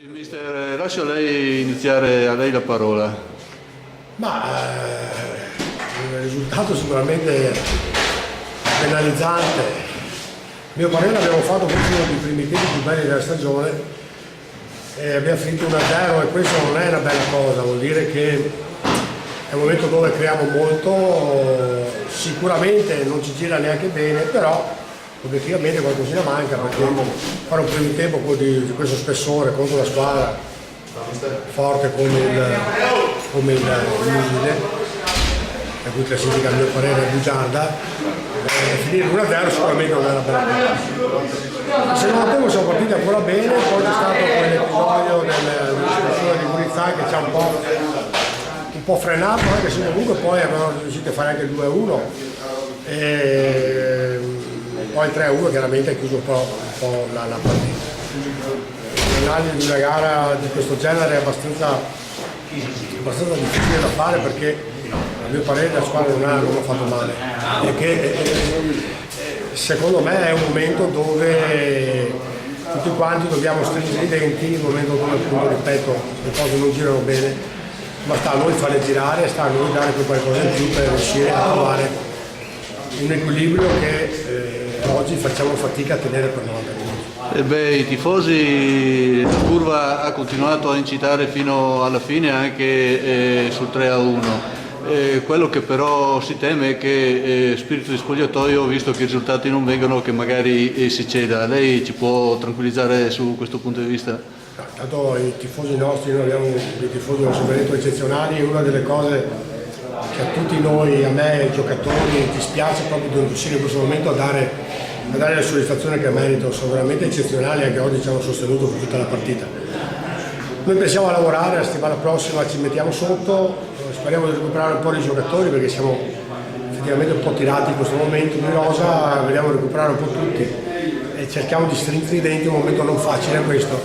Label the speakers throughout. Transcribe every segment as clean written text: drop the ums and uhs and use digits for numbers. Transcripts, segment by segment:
Speaker 1: Mister, lascio a lei iniziare, a lei la parola.
Speaker 2: Il risultato sicuramente penalizzante. A mio parere abbiamo fatto forse uno dei primi tempi più belli della stagione e abbiamo finito 1-0 e questo non è una bella cosa, vuol dire che è un momento dove creiamo molto, sicuramente non ci gira neanche bene, però obiettivamente qualcosina manca perché fare un primo tempo di questo spessore contro una squadra forte come il Udine, la cui classifica a mio parere è bugiarda, finire 1-0 sicuramente non è una bella cosa. Il secondo tempo siamo partiti ancora bene, poi c'è stato quell'episodio dell'espulsione di Gurizza che ci ha un po' frenato, anche se comunque poi abbiamo riuscito a fare anche il 2-1 e poi il 3-1 chiaramente ha chiuso un po' la partita. L'analisi di una gara di questo genere è abbastanza difficile da fare perché a mio parere la squadra non ha fatto male e che secondo me è un momento dove tutti quanti dobbiamo stringere i denti, un momento dove appunto, ripeto, le cose non girano bene, ma sta a noi farle girare, sta a noi dare qualcosa in più per riuscire a trovare un equilibrio che oggi facciamo fatica a tenere per 90 minuti.
Speaker 1: I tifosi, la curva ha continuato a incitare fino alla fine anche sul 3-1. Quello che però si teme è che spirito di spogliatoio, visto che i risultati non vengono, che magari si ceda. Lei ci può tranquillizzare su questo punto di vista?
Speaker 2: Tanto i tifosi nostri, noi abbiamo dei tifosi non soprattutto eccezionali e una delle cose che a tutti noi, a me, ai giocatori, dispiace proprio di non riuscire in questo momento a dare la soddisfazione che meritano, sono veramente eccezionali, anche oggi ci hanno sostenuto per tutta la partita. Noi pensiamo a lavorare, la settimana prossima ci mettiamo sotto, speriamo di recuperare un po' di giocatori perché siamo effettivamente un po' tirati in questo momento di rosa, vogliamo recuperare un po' tutti e cerchiamo di stringere i denti, un momento non facile questo,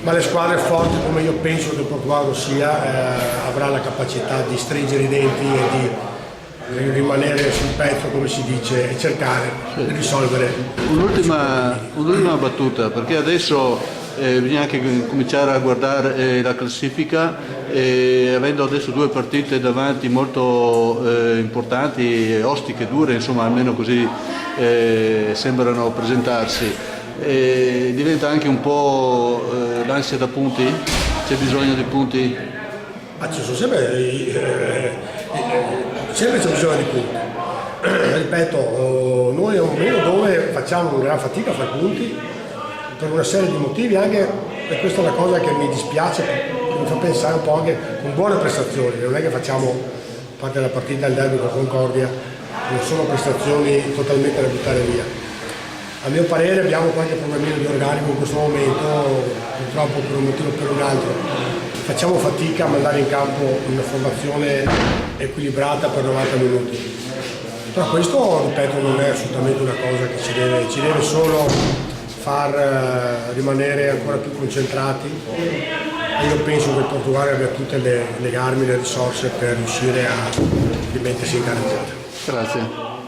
Speaker 2: ma le squadre forti come io penso che il Portogallo sia avrà la capacità di stringere i denti e di rimanere sul pezzo, come si dice, e cercare di risolvere.
Speaker 1: Un'ultima battuta, perché adesso bisogna anche cominciare a guardare la classifica e avendo adesso due partite davanti molto importanti, ostiche, dure, insomma almeno così sembrano presentarsi, diventa anche un po' l'ansia da punti? C'è bisogno di punti?
Speaker 2: Ma ci sono sempre c'è bisogno di punti. Ripeto, noi è un momento dove facciamo una gran fatica a fare punti per una serie di motivi, anche e questa è una cosa che mi dispiace, mi fa pensare un po' anche con buone prestazioni, non è che facciamo, a parte la partita del derby con Concordia, non sono prestazioni totalmente da buttare via. A mio parere abbiamo qualche problemino di organico in questo momento, purtroppo per un motivo o per un altro. Facciamo fatica a mandare in campo una formazione equilibrata per 90 minuti. Però questo, ripeto, non è assolutamente una cosa che ci deve solo far rimanere ancora più concentrati e io penso che il Portogallo abbia tutte le armi, le risorse per riuscire a rimettersi in carreggiata.
Speaker 1: Grazie.